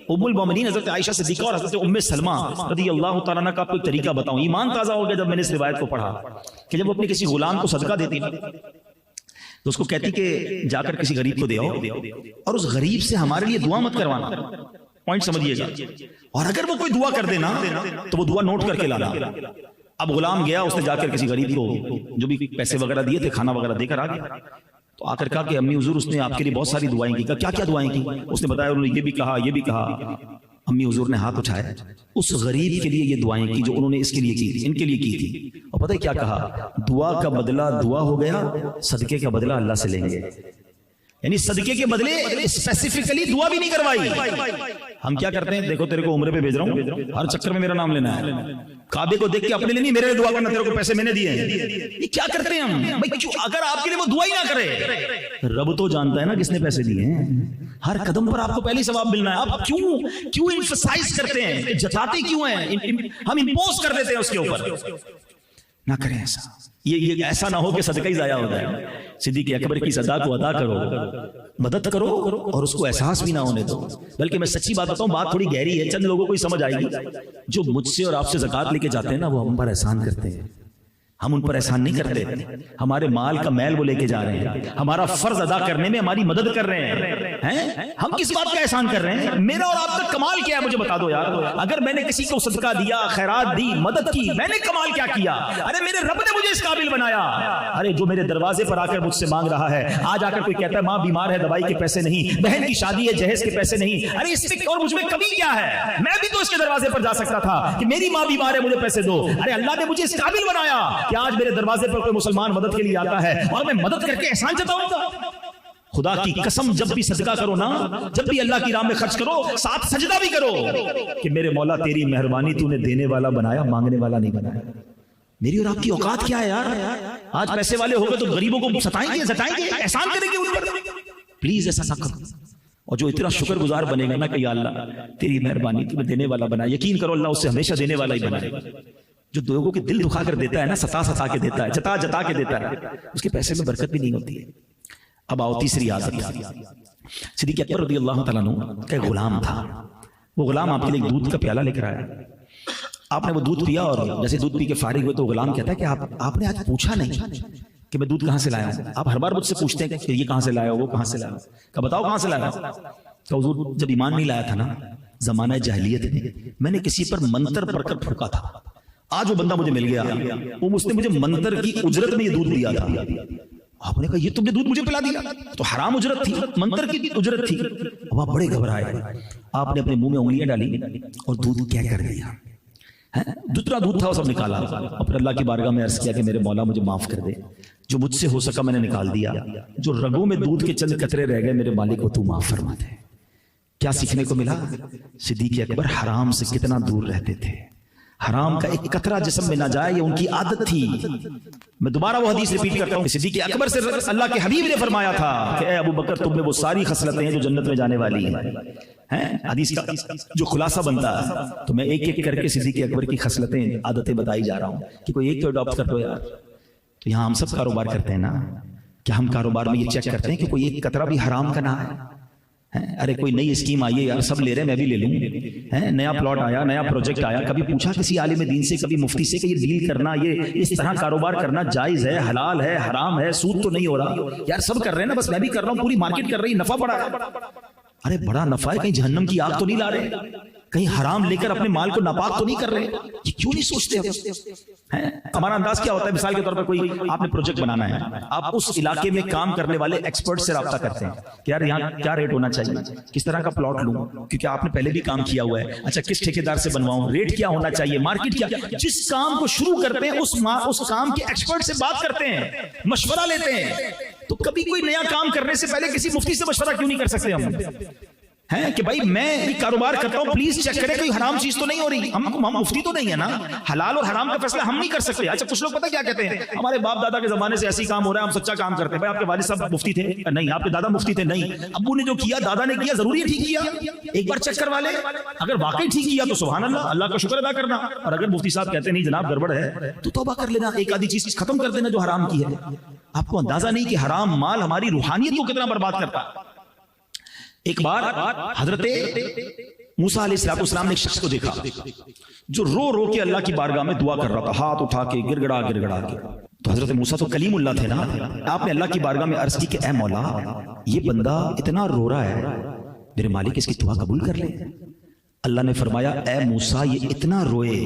ام المومنین حضرت عائشہ صدیقہ اور حضرت ام سلمہ رضی اللہ تعالیٰ عنہ کا آپ کو ایک طریقہ بتاؤں, ایمان تازہ ہو گیا جب میں نے اس روایت کو پڑھا کہ جب وہ اپنے کسی غلام کو صدقہ دیتی تو اس کو کہتی کہ جا کر کسی غریب کو دے آؤ اور اس غریب سے ہمارے لیے دعا مت کروانا. پوائنٹ سمجھیے گا. اور اگر وہ کوئی دعا کر دینا تو وہ دعا نوٹ کر کے لانا. اب غلام گیا, اس نے جا کر کسی غریب کو جو بھی پیسے وغیرہ دیے تھے کھانا وغیرہ دے کر آ گیا. تو آ کر کہا کہ امی حضور اس نے آپ کے لیے بہت ساری دعائیں کی. کیا کیا دعائیں کی؟ اس نے بتایا, انہوں نے یہ بھی کہا یہ بھی کہا. امی حضور نے ہاتھ اٹھایا, اس غریب کے لیے یہ دعائیں کی جو انہوں نے اس کے لیے کی تھی, ان کے لیے کی تھی. اور پتہ ہے کیا کہا؟ دعا کا بدلہ دعا ہو گیا, صدقے کا بدلہ اللہ سے لیں گے. یعنی صدقے کے بدلے اسپیسیفکلی دعا بھی نہیں کروائی. ہم کیا کرتے ہیں, دیکھو تیرے کو عمرے پہ بھیج رہا ہوں, ہر چکر میں میرا نام لینا ہے. کعبے کو دیکھ کے اپنے لیے نہیں, میرے لیے دعا کرنا, تیرے کو پیسے میں نے دیے ہیں. یہ کیا کرتے ہیں ہم بھائی؟ اگر آپ کے لیے وہ دعا ہی نہ کرے, رب تو جانتا ہے نا کس نے پیسے دیے ہیں. ہر قدم پر آپ کو پہلے ثواب ملنا ہے. آپ کیوں ایمفسائز کرتے ہیں, جتاتے کیوں ہیں, ہم امپوز کر دیتے ہیں اس کے اوپر. نہ کریں ایسا. یہ ایسا نہ ہو کہ صدقہ ہی ضائع ہو جائے. صدیق اکبر کی صدا کو ادا کرو, مدد کرو اور اس کو احساس بھی نہ ہونے دو. بلکہ میں سچی بات بتاؤں, بات تھوڑی گہری ہے, چند لوگوں کو ہی سمجھ آئے گی. جو مجھ سے اور آپ سے زکوٰۃ لے کے جاتے ہیں نا, وہ ہم پر احسان کرتے ہیں. ہم ان پر احسان نہیں کرتے. ہمارے مال کا میل وہ لے کے جا رہے ہیں, ہمارا فرض ادا کرنے میں ہماری مدد کر رہے ہیں. ہم کس بات کا احسان کر رہے ہیں؟ میرا اور آپ کا کمال کیا ہے مجھے بتا دو یار. اگر میں نے کسی کو صدقہ دیا, خیرات دی, مدد کی, میں نے کمال کیا کیا؟ ارے میرے رب نے مجھے اس قابل بنایا. ارے جو میرے دروازے پر آ کر مجھ سے مانگ رہا ہے, آج آ کر کوئی کہتا ہے ماں بیمار ہے دوائی کے پیسے نہیں, بہن کی شادی ہے جہیز کے پیسے نہیں, ارے اس میں اور مجھ میں کمی کیا ہے؟ میں بھی تو اس کے دروازے پر جا سکتا تھا کہ میری ماں بیمار ہے مجھے پیسے دو. ارے اللہ نے مجھے اس قابل بنایا کہ آج میرے دروازے پر کوئی مسلمان مدد کے لیے آتا ہے اور میں مدد کر کے احسان جتاؤں گا. خدا کی قسم, جب بھی صدقہ کرو نا, جب بھی اللہ کی راہ میں خرچ کرو, ساتھ سجدہ بھی کرو کہ میرے مولا تیری مہربانی, تو نے دینے والا بنایا, مانگنے والا نہیں بنایا. میری اور آپ کی اوقات کیا ہے یار؟ آج پیسے والے ہو گئے تو غریبوں کو ستائیں گے, جتائیں گے, احسان کریں گے ان پر. پلیز ایسا نہ کرو. اور جو اتنا شکر گزار بنے گا نا کہ یا اللہ تیری مہربانی, تو نے دینے والا بنایا, یقین کرو اللہ اس سے ہمیشہ دینے والا ہی بنائے گا. جو لوگوں کے دل دکھا کر دیتا ہے نا, ستا کے دیتا ہے, جتا کے دیتا ہے, اس کے پیسے میں برکت بھی نہیں ہوتی ہے. اب آؤ تیسری عادت. صدیق اکبر رضی اللہ تعالیٰ عنہ کا ایک غلام تھا. وہ غلام آپ کے لیے ایک دودھ کا پیالہ لے کر آیا. آپ نے وہ دودھ پیا اور جیسے دودھ پی کے فارغ ہوئے تو غلام کہتا ہے کہ آپ نے آج پوچھا نہیں کہ میں دودھ کہاں سے لایا ہوں. آپ ہر بار مجھ سے پوچھتے ہیں کہ یہ کہاں سے لایا ہو, وہ کہاں سے لایا ہو, کہ بتاؤ کہاں سے لایا ہو. کہ حضور جب ایمان نہیں لایا تھا نا, زمانہ جاہلیت میں میں نے کسی پر منتر پڑھ کر پھونکا تھا. آج وہ بندہ مجھے مل گیا, وہ اس نے مجھے منتر کی اجرت میں یہ دودھ دیا تھا. آپ نے کہا یہ تم نے دودھ مجھے پلا دیا, تو حرام اجرت تھی, منتر کی اجرت تھی. اب آپ بڑے گھبرائے. آپ نے اپنے منہ میں انگلیاں ڈالی اور دودھ کیا کر دیا. جتنا دودھ تھا وہ سب نکالا. اور پھر اللہ کی بارگاہ میں عرض کیا کہ میرے مولا مجھے معاف کر دے, جو مجھ سے ہو سکا میں نے نکال دیا, جو رگوں میں دودھ کے چند قطرے رہ گئے میرے مالک کو تو معاف فرما دے. کیا سیکھنے کو ملا؟ صدیق اکبر حرام سے کتنا دور رہتے تھے. حرام کا ایک قطرہ جسم میں نہ جائے, یہ ان کی عادت تھی. میں دوبارہ وہ حدیث ریپیٹ کرتا ہوں. صدیق اکبر سے اللہ کے حبیب نے فرمایا تھا کہ اے ابو بکر, تم میں وہ ساری خصلتیں ہیں جو جنت میں جانے والی ہیں. حدیث کا جو خلاصہ بنتا ہے, تو میں ایک ایک کر کے صدیق اکبر کی خصلتیں, عادتیں بتائی جا رہا ہوں کہ کوئی ایک تو اڈاپٹ کر دو یار. تو یہاں ہم سب کاروبار کرتے ہیں نا, کیا ہم کاروبار میں یہ چیک کرتے ہیں کہ کوئی ایک قطرہ بھی حرام کا نہ ہے؟ ارے کوئی نئی اسکیم آئی ہے یار, سب لے رہے ہیں, میں بھی لے لوں. نیا پلاٹ آیا, نیا پروجیکٹ آیا, کبھی پوچھا کسی عالم دین سے, کبھی مفتی سے کہ یہ ڈیل کرنا, یہ اس طرح کاروبار کرنا جائز ہے, حلال ہے, حرام ہے, سود تو نہیں ہو رہا؟ یار سب کر رہے ہیں نا, بس میں بھی کر رہا ہوں, پوری مارکیٹ کر رہی, نفع بڑا ہے. ارے بڑا نفع ہے, کہیں جہنم کی آگ تو نہیں لا رہے, کہیں حرام لے کر اپنے مال کو ناپاک تو نہیں کر رہے. یہ کیوں نہیں سوچتے؟ ہمارا انداز کیا ہوتا ہے, مثال کے طور پر کوئی آپ نے پروجیکٹ بنانا ہے, آپ اس علاقے میں کام کرنے والے ایکسپرٹ سے رابطہ کرتے ہیں کہ یار یہاں کیا ریٹ ہونا چاہیے, کس طرح کا پلاٹ لوں, کیونکہ آپ نے پہلے بھی کام کیا ہوا ہے, اچھا کس ٹھیکیدار سے بنواؤں, ریٹ کیا ہونا چاہیے, مارکیٹ کیا. جس کام کو شروع کرتے ہیں اس کام کے ایکسپرٹ سے بات کرتے ہیں, مشورہ لیتے ہیں. تو کبھی کوئی نیا کام کرنے سے پہلے کسی مفتی سے مشورہ کیوں نہیں کر سکتے ہم؟ ہیں کہ بھائی میں یہ کاروبار کرتا ہوں, پلیز چیک کریں کوئی حرام چیز تو نہیں ہو رہی. ہم مفتی تو نہیں ہے نا, حلال اور حرام کا فیصلہ ہم نہیں کر سکتے. اچھا کچھ لوگ پتہ کیا کہتے ہیں, ہمارے باپ دادا کے زمانے سے ایسی کام ہو رہا ہے, ہم سچا کام کرتے ہیں. بھائی آپ کے والد صاحب مفتی تھے؟ نہیں. آپ کے دادا مفتی تھے؟ نہیں. ابو نے جو کیا, دادا نے کیا, ضروری ہے ٹھیک کیا؟ ایک بار چیک کروا لیں, اگر واقعی ٹھیک کیا تو سبحان اللہ, اللہ کا شکر ادا کرنا. اور اگر مفتی صاحب کہتے ہیں نہیں جناب گڑبڑ ہے, تو توبہ کر لینا, ایک آدھی چیز ختم کر دینا جو حرام کی ہے. آپ کو اندازہ نہیں کہ حرام مال ہماری روحانیت کو کتنا برباد کرتا ہے. ایک بار حضرت موسیٰ علیہ السلام نے ایک شخص کو دیکھا جو رو رو کے اللہ کی بارگاہ میں دعا کر رہا تھا, ہاتھ اٹھا کے گڑگڑا کے. تو حضرت موسیٰ تو کلیم اللہ تھے نا, آپ نے اللہ کی بارگاہ میں عرض کی کہ اے مولا, یہ بندہ اتنا رو رہا ہے, میرے مالک اس کی دعا قبول کر لے. اللہ نے فرمایا اے موسیٰ یہ اتنا روئے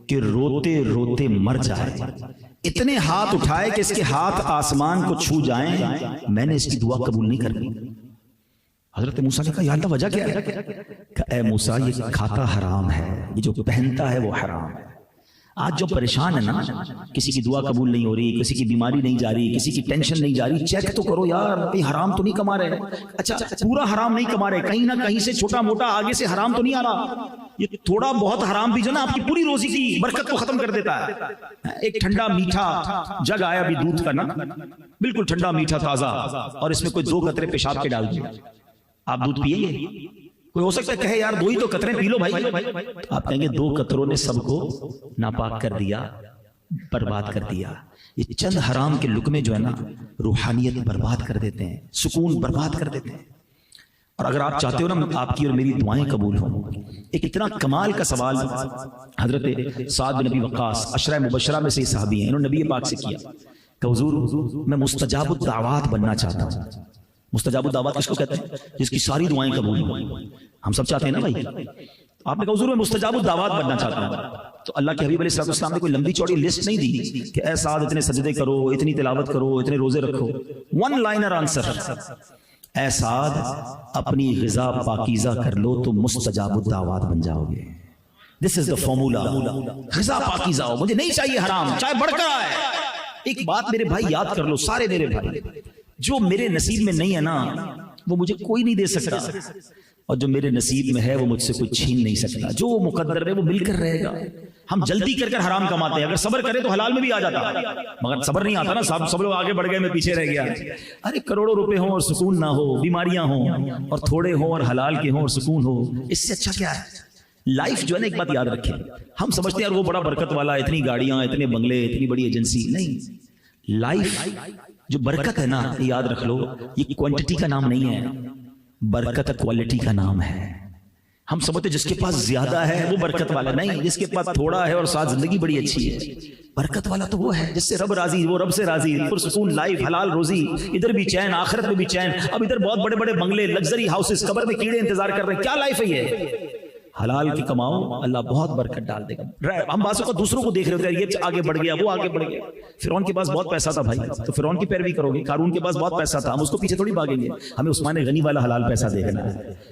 کہ روتے روتے مر جائے, اتنے ہاتھ اٹھائے کہ اس کے ہاتھ آسمان کو چھو جائیں, میں نے اس کی دعا قبول نہیں کرنی. حضرت موسیٰ نے کہا یا اللہ وجہ کیا ہے؟ کہ اے موسیٰ یہ کھاتا حرام ہے, یہ جو پہنتا ہے وہ حرام ہے. آج جو پریشان ہے نا, کسی کی دعا قبول نہیں ہو رہی, کسی کی بیماری نہیں جا رہی, کسی کی ٹینشن نہیں جا رہی, چیک تو کرو یار, کہیں حرام تو نہیں کما رہے. اچھا پورا حرام نہیں کما رہے, کہیں نہ کہیں سے چھوٹا موٹا آگے سے حرام تو نہیں آ رہا. یہ تھوڑا بہت حرام بھی جو نا آپ کی پوری روزی کی برکت کو ختم کر دیتا ہے. ایک ٹھنڈا میٹھا جگ آیا بھی دودھ کا نا, بالکل ٹھنڈا میٹھا تازہ, اور اس میں کوئی 2 قطرے پیشاب کے ڈال دیا, آپ دودھ پیئیں گے؟ کوئی ہو سکتا ہے کہے یار 2 ہی تو قطرے پی لو بھائی. آپ کہیں گے 2 قطروں نے سب کو ناپاک کر دیا, برباد کر دیا. یہ چند حرام کے لقمے جو ہے نا روحانیت برباد کر دیتے ہیں, سکون برباد کر دیتے ہیں. اور اگر آپ چاہتے ہو نا آپ کی اور میری دعائیں قبول ہوں, ایک اتنا کمال کا سوال حضرت سعد بن ابی وقاص عشرہ مبشرہ میں سے یہ صحابی ہیں, انہوں نے نبی پاک سے کیا کہ حضور میں مستجاب الدعوات بننا چاہتا ہوں. مستجاب الدعوات کس کو کہتے ہیں؟ جس کی ساری دعائیں قبول ہوں. ہم سب چاہتے ہیں نا بھائی. آپ نے کہا حضور میں مستجاب الدعوات بننا چاہتا ہوں. تو اللہ کے حبیب علیہ السلام نے کوئی لمبی چوڑی لسٹ نہیں دی کہ اے سعد اتنے سجدے کرو, اتنی تلاوت کرو, اتنے روزے رکھو. 1 لائنر آنسر, اے سعد اپنی غذا پاکیزہ کر لو تو مستجاب الدعوات بن جاؤ گے. دس از دا فارمولا. غذا پاکیزہ ہو, مجھے نہیں چاہیے حرام چاہے بڑھ کر آئے. ایک بات میرے بھائی یاد کر لو, سارے میرے بھائی, جو میرے نصیب میں نہیں ہے نا وہ مجھے کوئی نہیں دے سکتا, اور جو میرے نصیب میں ہے وہ مجھ سے کوئی چھین نہیں سکتا. جو مقدر ہے وہ مل کر رہے گا. ہم جلدی کر کر حرام کماتے ہیں, اگر صبر کرے تو حلال میں بھی آ جاتا, مگر صبر نہیں آتا نا. سب لوگ آگے بڑھ گئے, میں پیچھے رہ گیا. ارے کروڑوں روپے ہوں اور سکون نہ ہو, بیماریاں ہوں اور تھوڑے ہوں اور حلال کے ہوں اور سکون ہو, اس سے اچھا کیا ہے؟ لائف جو ہے نا, ایک بات یاد رکھیں, ہم سمجھتے ہیں یار وہ بڑا برکت والا, اتنی گاڑیاں, اتنے بنگلے, اتنی بڑی ایجنسی. نہیں, لائف جو برکت ہے نا, یاد رکھ لو, یہ کوانٹٹی کا نام نہیں ہے, برکت کوالٹی کا نام ہے. ہم سمجھتے جس کے پاس زیادہ ہے وہ برکت والا, نہیں. جس کے پاس تھوڑا ہے اور ساتھ زندگی بڑی اچھی ہے, برکت والا تو وہ ہے جس سے رب راضی, وہ رب سے راضی, پرسکون لائف, حلال روزی, ادھر بھی چین, آخرت میں بھی چین. اب ادھر بہت بڑے بڑے بنگلے, لگژری ہاؤسز, قبر میں کیڑے انتظار کر رہے ہیں. کیا لائف ہے یہ؟ حلال کی کماؤ, اللہ بہت برکت ڈال دے گا. ہم بعض اوقات دوسروں کو دیکھ رہے ہوتے ہیں, یہ آگے بڑھ گیا, وہ آگے بڑھ گیا. فرعون کے پاس بہت پیسہ تھا بھائی, تو فرعون کی پیروی کرو گے. قارون کے پاس بہت پیسہ تھا, ہم اس کو پیچھے تھوڑی بھاگیں گے. ہمیں عثمان غنی والا حلال پیسہ دیکھنا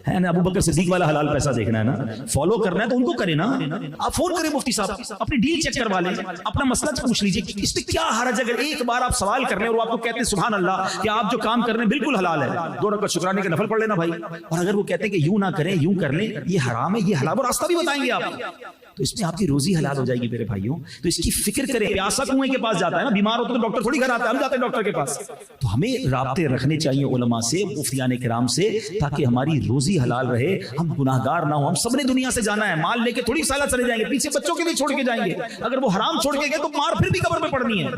ہے نا, ابو بکر صدیق والا حلال پیسہ دیکھنا ہے نا. فالو کرنا ہے تو ان کو کرے نا. آپ فون کریں مفتی صاحب, اپنی ڈیل چیک کروا لیں, اپنا مسئلہ پوچھ لیجیے, اس میں کیا حرج. اگر ایک بار آپ سوال کر رہے ہیں اور آپ کو کہتے ہیں سبحان اللہ کہ آپ جو کام کر رہے ہیں بالکل حلال ہے, 2 رکعت شکرانے کے نفل پڑھ لینا بھائی. اور اگر وہ کہتے ہیں کہ یوں نہ کریں, یوں کر لیں, یہ حرام ہے, یہ حلال, وہ راستہ بھی بتائیں گے آپ, تو اس میں آپ کی روزی حلال ہو جائے گی میرے بھائیوں. تو اس کی فکر کریں. پیاسا کنویں کے پاس جاتا ہے نا, بیمار ہوتا ہے تو ڈاکٹر تھوڑی گھر آتا ہے, ہم جاتے ہیں ڈاکٹر کے پاس. تو ہمیں رابطے رکھنے چاہیے علماء سے, مفتیان کرام سے, تاکہ ہماری روزی حلال رہے, ہم گناہگار نہ ہوں. ہم سب نے دنیا سے جانا ہے, مال لے کے تھوڑی سالہ چلے جائیں گے, پیچھے بچوں کے لیے چھوڑ کے جائیں گے. اگر وہ حرام چھوڑ کے گئے تو مار پھر بھی قبر میں پڑنی ہے.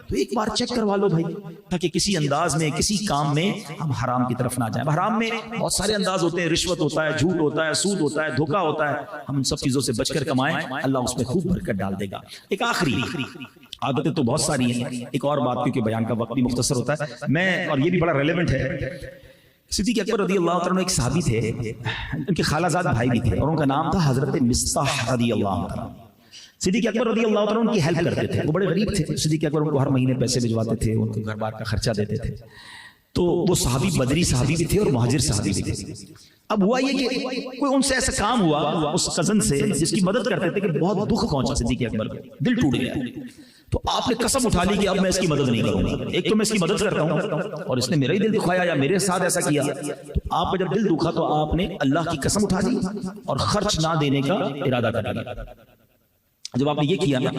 تو ایک بار چیک کروا لو بھائی, تاکہ کسی انداز میں, کسی کام میں ہم حرام کی طرف نہ جائیں. حرام میں بہت سارے انداز ہوتے ہیں, رشوت ہوتا ہے, جھوٹ ہوتا ہے, سود ہوتا ہے, دھوکا ہوتا ہے. ہم ان سب چیزوں سے بچ کر کمائیں, اللہ اس میں خوب برکت ڈال دے گا. ایک آخری, عادتیں تو بہت ساری ہیں, ایک اور بات, کیونکہ بیان کا وقت بھی مختصر ہوتا ہے, میں, اور یہ بھی بڑا ریلیونٹ ہے. صدیق اکبر رضی اللہ عنہ ایک صحابی تھے, ان کے خالہ زاد بھائی بھی تھے, اور ان کا نام تھا حضرت مصطح رضی اللہ عنہ. صدیق اکبر رضی اللہ عنہ ان کی ہیلپ کرتے تھے, وہ بڑے غریب تھے. صدیق اکبر ان کو ہر مہینے پیسے بھجواتے تھے, ان کو گھر بار کا خرچہ دیتے تھے. تو وہ صحابی بدری صحابی بھی تھے اور مہاجر صحابی بھی تھے. اب ہوا یہ کہ کوئی ان سے ایسا کام ہوا اس کزن سے جس کی مدد کرتے تھے کہ بہت دکھ پہنچا صدیق اکبر کو, دل ٹوٹ گیا. تو آپ نے قسم اٹھا لی کہ اب میں اس کی مدد نہیں کروں گا. ایک تو میں اس کی مدد کرتا ہوں اور اس نے میرا ہی دل دکھایا یا میرے ساتھ ایسا کیا. تو آپ کا جب دل دکھا تو آپ نے اللہ کی قسم اٹھا دی اور خرچ نہ دینے کا ارادہ کر لیا. جب آپ نے یہ کیا نا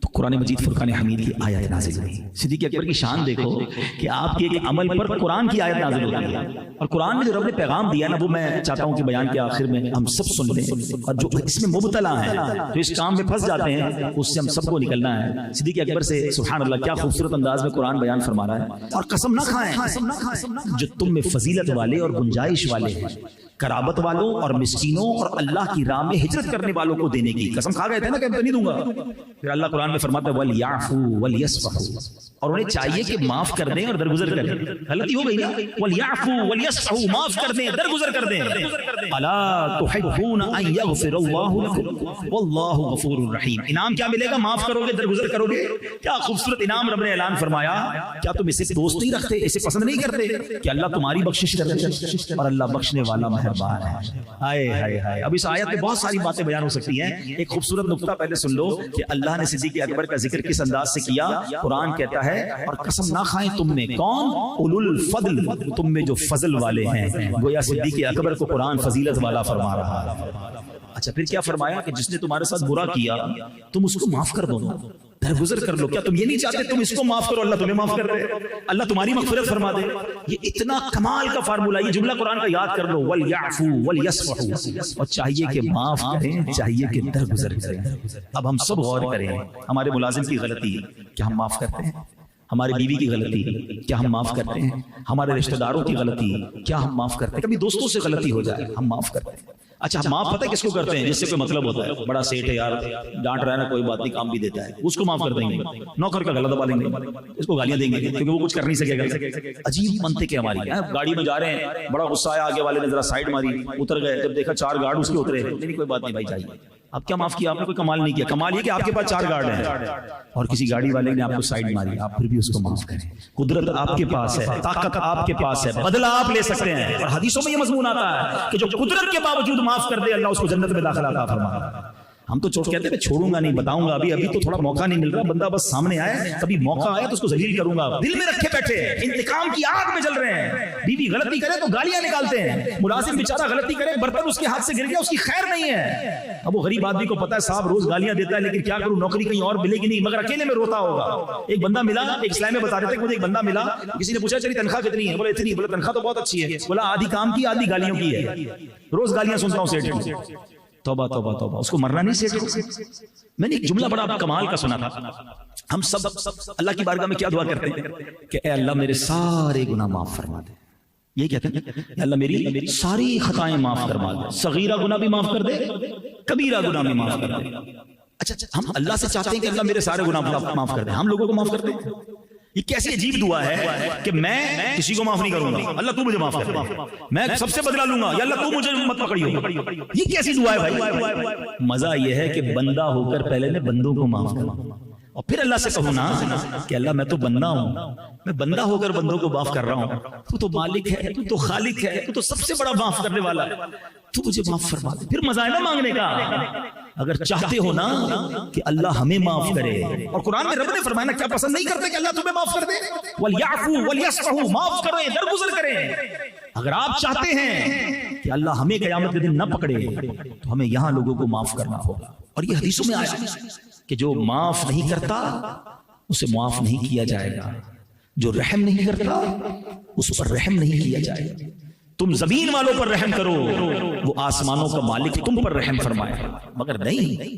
تو قرآن مجید فرقان حمید کی آیت نازل ہوئی. صدیق اکبر کی شان دیکھو کہ آپ کے ایک عمل پر قرآن کی آیت نازل ہوتی ہے. اور قرآن میں جو رب نے پیغام دیا نا وہ میں چاہتا ہوں کہ بیان کے آخر میں ہم سب سن لیں, اور جو اس میں مبتلا ہیں جو اس کام میں پھنس جاتے ہیں اس سے ہم سب کو نکلنا ہے. صدیق اکبر سے سبحان اللہ کیا خوبصورت انداز میں قرآن بیان فرما رہا ہے. اور قسم نہ کھائیں جو تم میں فضیلت والے اور گنجائش والے ہیں, قرابت والوں اور مسکینوں اور اللہ کی راہ میں ہجرت کرنے والوں کو دینے کی. قسم کھا گئے تھے نا کہ میں نہیں دوں گا. پھر اللہ قرآن میں فرماتا ہے وَلْيَعْفُوا وَلْيَصْفَحُوا, اور انہیں چاہیے کہ معاف کر دیں اور درگزر کریں. غلطی ہو گئی نا, وَلْيَعْفُوا وَلْيَصْفَحُوا, معاف کر دیں درگزر کر دیں. أَلَا تُحِبُّونَ أَن يَغْفِرَ اللَّهُ لَكُمْ وَاللَّهُ غَفُورٌ رَحِيمٌ. انعام کیا ملے گا؟ معاف کرو گے, درگزر کرو گے. کیا خوبصورت انعام رب نے اعلان فرمایا. کیا تم اسے دوست نہیں رکھتے, اسے پسند نہیں کرتے کہ اللہ تمہاری بخشش کرے اور اللہ بخشنے والا مہربان ہے. ہائے ہائے ہائے. اب اس آیت میں بہت ساری باتیں بیان ہو سکتی ہیں. ایک خوبصورت نقطہ پہلے سن لو کہ اللہ نے صدیق اکبر کا ذکر کس انداز سے کیا. قرآن کہتا ہے اور قسم نہ کھائیں تم میں کون, اولو الفضل, تم میں جو فضل والے ہیں. گویا صدیق اکبر کو قرآن فضیلت والا فرما رہا ہے. اچھا پھر کیا فرمایا کہ جس نے تمہارے ساتھ برا کیا تم اس کو معاف کر دو, درگزر کر لو. کیا تم یہ نہیں چاہتے تم اس کو معاف کرو اللہ تمہیں معاف کر دے, اللہ تمہاری مغفرت فرما دے. یہ اتنا کمال کا فارمولہ, یہ جملہ قرآن کا یاد کر لو, وَلْيَعْفُوا وَلْيَصْفَحُوا, اور چاہیے کہ معاف کریں, چاہیے کہ درگزر کریں. اب ہم سب غور کریں, ہمارے ملازم کی غلطی کیا ہم معاف کرتے ہیں؟ ہماری بیوی کی غلطی کیا ہم معاف کرتے ہیں؟ ہمارے رشتہ داروں کی غلطی کیا ہم معاف کرتے ہیں؟ کبھی دوستوں سے غلطی ہو جائے ہم معاف کرتے ہیں. اچھا معاف پتہ ہے کس کو کرتے ہیں؟ جس سے کوئی مطلب ہوتا ہے, بڑا سیٹ ہے یار, ڈانٹ رہا ہے نا کوئی بات نہیں, کام بھی دیتا ہے, اس کو معاف کر دیں گے. نوکر کا گلا دبا لیں گے, اس کو گالیاں دیں گے کیونکہ وہ کچھ کر نہیں سکے گا. عجیب منطق ہے ہماری. گاڑی میں جا رہے ہیں, بڑا غصہ آیا, آگے والے نے ذرا سائڈ ماری, اتر گئے, جب دیکھا 4 گارڈ اس کے اترے, نہیں کوئی بات نہیں بھائی چاہیے. اب کیا معاف کیا آپ نے؟ کوئی کمال نہیں کیا. کمال یہ کہ آپ کے پاس 4 گارڈ ہیں اور کسی گاڑی والے نے آپ کو سائڈ ماری, آپ پھر بھی اس کو معاف کریں. قدرت آپ کے پاس ہے, طاقت آپ کے پاس ہے, بدلہ آپ لے سکتے ہیں. اور حدیثوں میں یہ مضمون آتا ہے کہ جو قدرت کے باوجود معاف کر دے اللہ اس کو جنت میں داخلہ عطا فرمائے. ہم تو کہتے ہیں چھوڑوں گا نہیں, بتاؤں گا, ابھی تو تھوڑا موقع نہیں مل رہا, بندہ بس سامنے آئے, کبھی موقع آیا تو اس کو ذلیل کروں گا. دل میں رکھے بیٹھے انتقام کی آگ میں جل رہے ہیں. بیوی غلطی کرے تو گالیاں نکالتے ہیں, ملازم بیچارہ غلطی کرے, برتن اس کے ہاتھ سے گر گیا, اس کی خیر نہیں ہے. اب وہ غریب آدمی کو پتا ہے صاحب روز گالیاں دیتا ہے, لیکن کیا کروں, نوکری کہیں اور ملے گی نہیں, مگر اکیلے میں روتا ہوگا. ایک بندہ ملا, ایک اسلام میں بتا دیتے کہ مجھے ایک بندہ ملا, کسی نے پوچھا چلی تنخواہ کتنی ہے, بولے اتنی. بولے تنخواہ تو بہت اچھی ہے. بولا آدھی کام کی آدھی گالیوں کی ہے, روز گالیاں سنتا ہوں سیٹ کی. توبہ توبہ توبہ, اس کو مرنا نہیں سیٹ کو. میں نے ایک جملہ بڑا کمال کا سنا تھا. ہم سب اللہ کی بارگاہ میں کیا دعا کرتے ہیں کہ اے اللہ میرے سارے گناہ معاف فرما دے. یہ کہتے ہیں اے اللہ میری ساری خطائیں معاف فرما دے, صغیرہ گناہ بھی معاف کر دے, کبیرہ گناہ بھی معاف کر دے. اچھا ہم اللہ سے چاہتے ہیں کہ اللہ میرے سارے گناہ معاف کر دے, ہم لوگوں کو معاف کر دے. یہ کیسی عجیب دعا ہے کہ میں کسی کو معاف نہیں کروں گا, اللہ تو مجھے معاف کر دے. میں سب سے بدلہ لوں گا, یا اللہ تو مجھے مت پکڑیو. یہ کیسی دعا ہے بھائی؟ مزہ یہ ہے کہ بندہ ہو کر پہلے میں بندوں کو معاف کروں اور پھر اللہ سے کہوں نا کہ اللہ میں تو بندہ ہوں, میں بندہ ہو کر بندوں کو معاف کر رہا ہوں, تو تو مالک ہے, تو تو خالق ہے, تو تو سب سے بڑا معاف کرنے والا ہے, تو مجھے معاف فرما دے. پھر مزہ ہے نا مانگنے کا. اگر چاہتے ہو نا کہ اللہ ہمیں معاف کرے, اور قرآن میں رب نے فرمایا نا, کیا پسند نہیں کرتے کہ اللہ تمہیں معاف کر دے؟ وَلْيَعْفُوا وَلْيَصْفَحُوا, معاف کریں, درگزر کریں. اگر آپ چاہتے ہیں کہ اللہ ہمیں قیامت کے دن نہ پکڑے تو ہمیں یہاں لوگوں کو معاف کرنا ہوگا. اور یہ حدیثوں میں آیا کہ جو معاف نہیں کرتا اسے معاف نہیں کیا جائے گا, جو رحم نہیں کرتا اس پر رحم نہیں کیا جائے گا. تم زمین والوں پر رحم کرو, وہ آسمانوں کا مالک تم پر رحم فرمائے. مگر نہیں,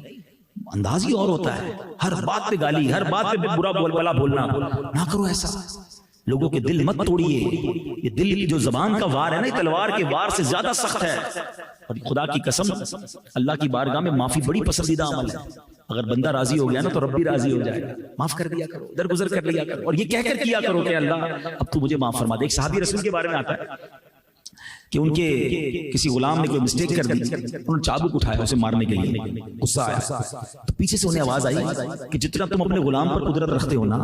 انداز ہی اور ہوتا ہے, ہر بات پہ گالی, ہر بات پہ برا بلا بولنا. نہ کرو ایسا, لوگوں کے دل مت توڑیے. یہ دل جو زبان کا وار ہے نا, تلوار کے وار سے زیادہ سخت ہے. اور خدا کی قسم اللہ کی بارگاہ میں معافی بڑی پسندیدہ عمل ہے. اگر بندہ راضی ہو گیا نا تو رب بھی راضی ہو جائے گا. معاف کر دیا کرو, درگزر کر لیا کرو, اور یہ کہہ کر کیا کرو کہ اللہ اب تو مجھے معاف فرما دے. ایک صحابی رسول کے بارے میں آتا ہے کہ ان کے کسی غلام نے کوئی مسٹیک کر دی, انہوں نے چابک اٹھایا اسے مارنے کے لیے, غصہ آیا تو پیچھے سے انہیں آواز آئی کہ جتنا تم اپنے غلام پر قدرت رکھتے ہو نا,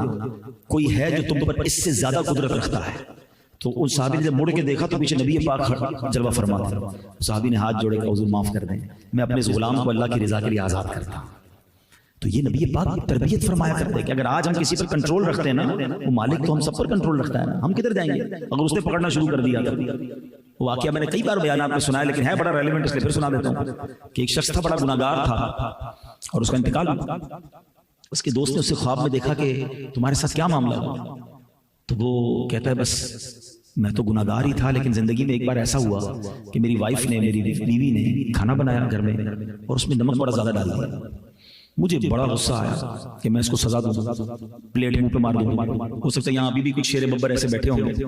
کوئی ہے جو تم پر اس سے زیادہ قدرت رکھتا ہے. تو اس صحابی نے جب مڑ کے دیکھا تو پیچھے نبی پاک جلوہ فرما تھا. صحابی نے ہاتھ جوڑے کہ حضور معاف کر دیں, میں اپنے اس غلام کو اللہ کی رضا کے لیے آزاد کرتا ہوں. تو یہ نبی پاک کی تربیت فرمایا کرتے کہ اگر آج ہم کسی پر کنٹرول رکھتے ہیں نا، وہ مالک تو ہم سب پر کنٹرول رکھتا ہے نا، ہم کدھر جائیں گے اگر اس نے پکڑنا شروع کر دیا؟ وہ واقعہ میں نے کئی بار بیانات میں سنا ہے، لیکن ہے بڑا ریلیونٹ، اس لیے پھر سنا دیتا ہوں کہ ایک شخص تھا بڑا گناہگار تھا اور اس کا انتقال ہوا۔ اس کے دوست نے اسے خواب میں دیکھا کہ تمہارے ساتھ کیا معاملہ ہوا؟ تو وہ کہتا ہے بس میں تو گناہگار ہی تھا، لیکن زندگی میں ایک بار ایسا ہوا کہ میری وائف نے، میری بیوی نے کھانا بنایا گھر میں اور اس میں نمک بڑا زیادہ ڈال دیا۔ مجھے بڑا غصہ آیا کہ میں اس کو سزا دوں، پلیٹ منہ پہ مار دوں۔ ہو سکتا ہے یہاں ابھی بھی کچھ شیر ببر ایسے بیٹھے ہوں گے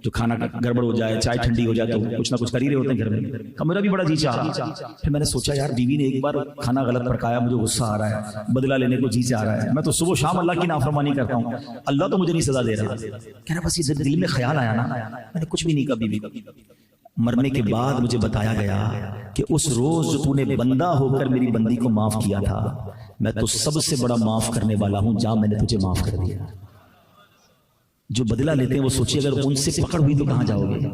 جو کھانا گڑبڑ ہو جائے، چائے ٹھنڈی ہو جائے تو کچھ نہ کچھ کر ہی رہے ہوتے ہیں گھر میں۔ میرا بھی بڑا جی چاہا، پھر میں نے سوچا یار بیوی نے ایک بار کھانا غلط پکایا، مجھے غصہ آ رہا ہے، بدلہ لینے کو جی چاہ رہا ہے، میں تو صبح شام اللہ کی نافرمانی کرتا ہوں، اللہ تو مجھے نہیں سزا دے رہا۔ کہنا بس یہ دل میں خیال آیا نا، میں نے کچھ بھی نہیں کہا بیوی کا۔ مرنے کے بعد مجھے بتایا گیا کہ اس روز جو تو نے بندہ ہو کر میری بندی کو معاف کیا تھا، میں تو سب سے بڑا معاف کرنے والا ہوں، جہاں میں نے تجھے معاف کر دیا۔ جو بدلہ لیتے ہیں وہ سوچیے اگر ان سے پکڑ ہوئی تو کہاں جاؤ گے؟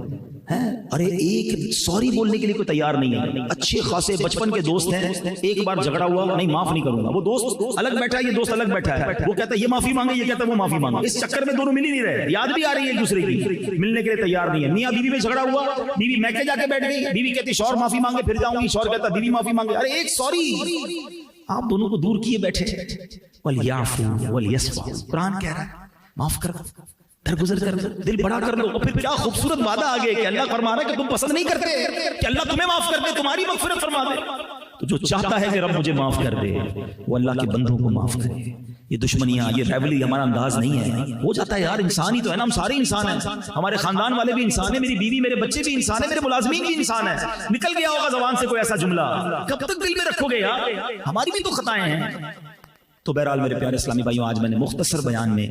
ارے ایک سوری بولنے کے لیے کوئی تیار نہیں ہے۔ اچھے خاصے بچپن کے دوست ہیں، ایک بار جھگڑا ہوا نہیں معاف نہیں کروں گا، وہ دوست الگ بیٹھا ہے، یہ دوست الگ بیٹھا ہے، وہ کہتا ہے یہ معافی مانگے، یہ کہتا ہے وہ معافی مانگے، اس چکر میں دونوں مل ہی نہیں رہے، یاد بھی آ رہی ہے ایک دوسرے کی، ملنے کے لیے تیار نہیں ہے۔ میاں بیوی میں جھگڑا ہوا، بیوی میکے جا کے بیٹھ گئی، بیوی کہتی شوہر معافی مانگے پھر جاؤں گی، شوہر کہتا بیوی معافی مانگے، ارے ایک سوری، آپ دونوں کو دور کیے بیٹھے۔ وَلْيَعْفُوا وَلْيَصْفَحُوا، قرآن کہہ رہا ہے معاف کر، درگزر کر دو، دل بڑا کر لو۔ اور پھر کیا خوبصورت وعدہ آگے کہ اللہ فرما رہا ہے کہ تم پسند نہیں کرتے کہ اللہ تمہیں معاف کر دے، تمہاری مغفرت فرما دے۔ تو جو چاہتا ہے کہ رب مجھے معاف کر دے وہ اللہ کے بندوں کو معاف کرے۔ یہ دشمنیاں، یہ رائیولری ہمارا انداز نہیں ہے۔ ہو جاتا ہے یار، انسان ہی تو ہے نا، ہم سارے انسان ہیں، ہمارے خاندان والے بھی انسان ہیں، میری بیوی میرے بچے بھی انسان ہیں، میرے ملازمین بھی انسان ہیں۔ نکل گیا ہوگا زبان سے کوئی ایسا جملہ، کب تک دل میں رکھو گے یار؟ ہماری بھی تو خطائیں ہیں۔ تو بہرحال میرے پیارے اسلامی بھائیوں، آج میں نے مختصر بیان میں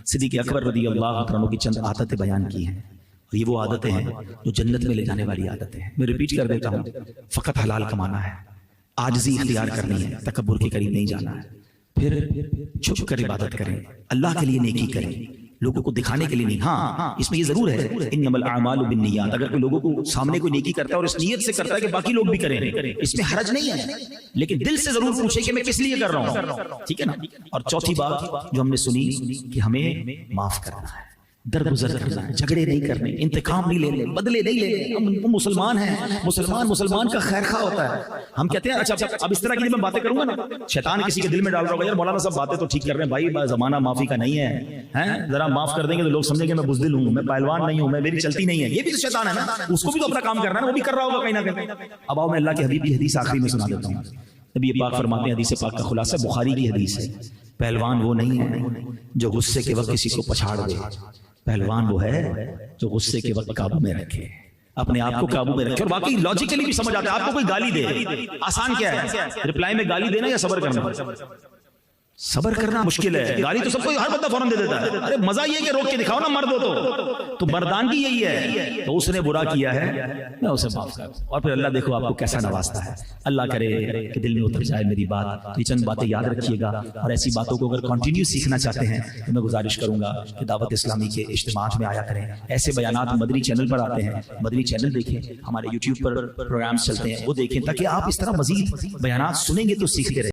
صدیق اکبر رضی اللہ عنہ کی چند عادتیں بیان کی ہیں، اور یہ وہ عادتیں ہیں جو جنت میں لے جانے والی عادتیں ہیں۔ میں ریپیٹ کر دیتا ہوں، فقط حلال کمانا ہے، عاجزی اختیار کرنی ہے، تکبر کے قریب نہیں جانا ہے، پھر چھپ کر عبادت کریں، اللہ کے لیے نیکی کریں، لوگوں کو دکھانے کے لیے نہیں۔ ہاں اس میں یہ ضرور ہے انما الاعمال بالنیات، اگر کوئی لوگوں کو سامنے کوئی نیکی کرتا ہے اور اس نیت سے کرتا ہے کہ باقی لوگ بھی کریں، اس میں حرج نہیں ہے، لیکن دل سے ضرور پوچھے کہ میں کس لیے کر رہا ہوں، ٹھیک ہے نا۔ اور چوتھی بات جو ہم نے سنی کہ ہمیں معاف کرنا ہے، درگزر کرنا ہے، جھگڑے نہیں کرنے، انتقام نہیں لینے، بدلے نہیں لینے۔ ہم مسلمان ہیں، مسلمان کا خیر خواہ ہوتا ہے۔ ہم کہتے ہیں اچھا اب اس طرح کی میں باتیں کروں گا نا، شیطان کسی کے دل میں ڈال رہا ہوگا یار مولانا صاحب باتیں تو ٹھیک کر رہے ہیں بھائی، زمانہ معافی کا نہیں ہے، ذرا معاف کر دیں گے تو لوگ سمجھیں گے میں بزدل ہوں، میں پہلوان نہیں ہوں، میں میری چلتی نہیں ہے۔ یہ بھی تو شیطان ہے نا، اس کو بھی تو اپنا کام کرنا ہے، وہ بھی کر رہا ہوگا کہیں نہ کہیں۔ اب آؤ میں اللہ کے حبیب کی حدیث آخری میں سنا دیتا ہوں۔ نبی پاک فرماتے ہیں، حدیث پاک کا خلاصہ بخاری کی حدیث ہے، پہلوان وہ نہیں ہے جو غصے کے وقت کسی کو پچھاڑ دے، پہلوان وہ ہے جو غصے کے وقت قابو میں رکھے، اپنے آپ کو قابو میں رکھے۔ اور واقعی لاجیکلی بھی سمجھ آتا ہے، آپ کو کوئی گالی دے، آسان کیا ہے رپلائی میں گالی دینا یا صبر کرنا؟ صبر کرنا مشکل ہے، گالی تو سب کو ہر بندہ فوراً دے دیتا ہے، ارے مزہ یہ ہے کہ روک کے دکھاؤ نا مرد ہو تو مردانگی یہی ہے، تو اس نے برا کیا ہے میں اسے معاف کروں، اور پھر اللہ دیکھو آپ کو کیسا نوازتا ہے۔ اللہ کرے کہ دل میں اتر جائے میری بات، تو یہ چند باتیں یاد رکھیے گا، اور ایسی باتوں کو اگر کنٹینیو سیکھنا چاہتے ہیں تو میں گزارش کروں گا کہ دعوت اسلامی کے اجتماعات میں آیا کریں۔ ایسے بیانات مدنی چینل پر آتے ہیں، مدنی چینل دیکھیں، ہمارے یوٹیوب پر پروگرامز چلتے ہیں وہ دیکھیں، تاکہ آپ اس طرح مزید بیانات سنیں گے تو سیکھتے رہیں۔